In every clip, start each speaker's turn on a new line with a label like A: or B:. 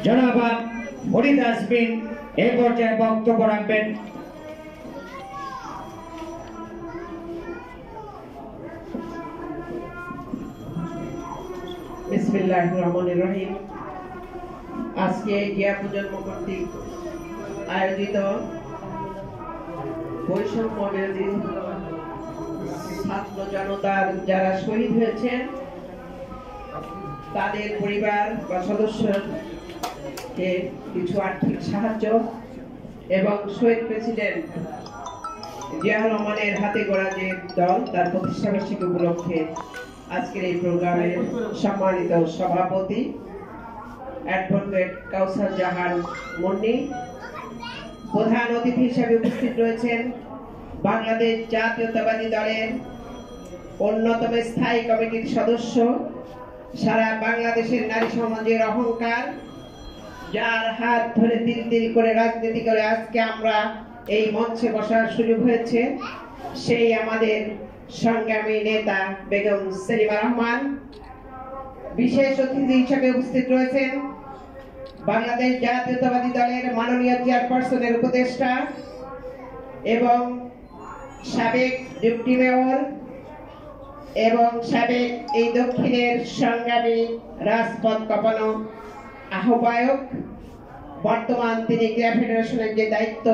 A: জনাব ফরিদ আসমিন এই পর্যায়ে বক্তব্য রাখবেন।
B: বিসমিল্লাহির রহমানির রহিম। আজকে জিয়া প্রজন্ম কর্তৃক আয়োজিত বৈষম্য বিরোধী ছাত্র জনতার যারা শহীদ হয়েছেন তাদের পরিবার বা সদস্যকে কিছু আর্থিক সাহায্য এবং শহীদ প্রেসিডেন্ট জিয়াউর রহমানের হাতে গড়া যে দল তার প্রতিষ্ঠাবার্ষিকী উপলক্ষে আজকের এই প্রোগ্রামের সম্মানিত সভাপতি অ্যাডভোকেট কাউসার জাহান মুন্নি, প্রধান অতিথি হিসেবে উপস্থিত রয়েছেন বাংলাদেশ জাতীয়তাবাদী দলের অন্যতম স্থায়ী কমিটির সদস্য, সারা বাংলাদেশের নারী সমাজের অহংকার, যার হাত ধরে তিল তিল করে রাজনীতি করে আজকে আমরা এই মঞ্চে বসার সুযোগ হয়েছে, সেই আমাদের সংগ্রামী নেতা বেগম সেলিমা রহমান। বিশেষ অতিথি হিসেবে উপস্থিত রয়েছেন বাংলাদেশ জাতীয়তাবাদী দলের মাননীয় চেয়ারপারসনের উপদেষ্টা এবং সাবেক ডেপুটি মেয়র এবং সাবেক এই দক্ষিণের সংগ্রামী রাজপথ কাঁপানো আহ্বায়ক, বর্তমান তিনি ক্রীড়া ফেডারেশনের যে দায়িত্ব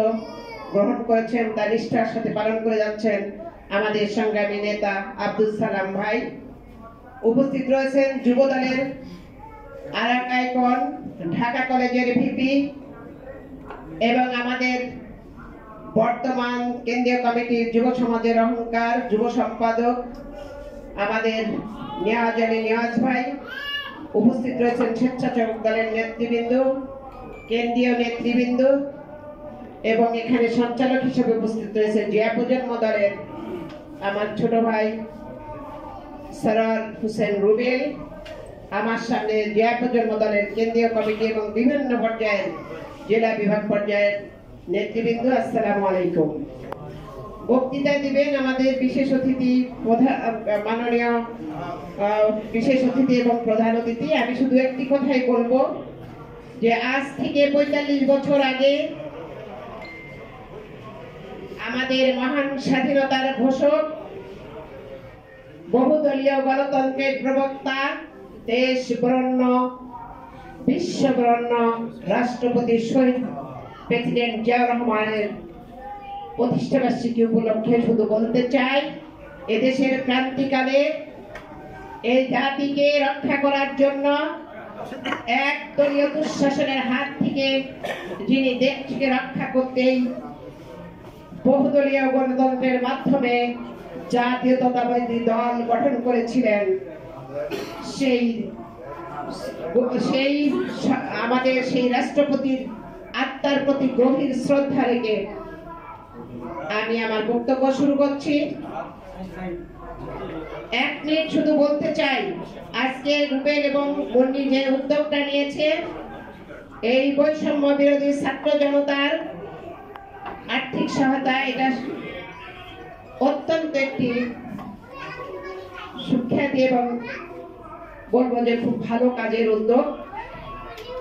B: গ্রহণ করেছেন তা নিষ্ঠার সাথে পালন করে যাচ্ছেন আমাদের সংগ্রামী নেতা আব্দুল সালাম ভাই। উপস্থিত রয়েছেন যুব দলের আরেক আইকন, ঢাকা কলেজের ভিপি এবং আমাদের বর্তমান কেন্দ্রীয় কমিটির যুব সমাজের অহংকার, যুব সম্পাদক আমাদের নিয়াজ আলী নিয়াজ ভাই। উপস্থিত রয়েছেন স্বেচ্ছাসেবক দলের নেতৃবৃন্দ, কেন্দ্রীয় নেতৃবৃন্দ এবং এখানে সঞ্চালক হিসেবে উপস্থিত রয়েছে জিয়া প্রজন্ম দলের আমার ছোট ভাই সরোয়ার হোসেন রুবেল, আমার সামনে জিয়া প্রজন্ম দলের কেন্দ্রীয় কমিটি এবং বিভিন্ন পর্যায়ের জেলা বিভাগ পর্যায়ের নেতৃবৃন্দ। আসসালামু আলাইকুম। বক্তৃতা দিবেন আমাদের বিশেষ অতিথি, মাননীয় বিশেষ অতিথি এবং প্রধান অতিথি। আমি শুধু একটি কথাই বলবো যে আজ থেকে ৪৫ বছর আগে আমাদের মহান স্বাধীনতার ঘোষক, বহুদলীয় গণতন্ত্রের প্রবক্তা, দেশ বরণ্য বিশ্ব বরণ্য রাষ্ট্রপতি শহীদ প্রেসিডেন্ট জিয়াউর রহমানের প্রতিষ্ঠাবার্ষিকী উপলক্ষে শুধু বলতে চাই, এদেশের ক্রান্তিকালে এই জাতিকে রক্ষা করার জন্য একদলীয় দুঃশাসনের হাত থেকে যিনি দেশকে রক্ষা করতেই বহুদলীয় গণতন্ত্রের মাধ্যমে জাতীয়তাবাদী দল গঠন করেছিলেন, সেই আমাদের সেই রাষ্ট্রপতির আত্মার প্রতি গভীর শ্রদ্ধা রেখে আমি আমার বক্তব্য শুরু করছি। 1 মিনিট শুধু বলতে চাই, আজকে রুবেল এবং মুন্নি যে উদ্যোগটা নিয়েছে, এই বৈষম্য বিরোধী ছাত্র জনতার আর্থিক সহায়তা, এটা অত্যন্ত একটি সুখ্যাতি এবং বলবো যে খুব ভালো কাজের উদ্যোগ।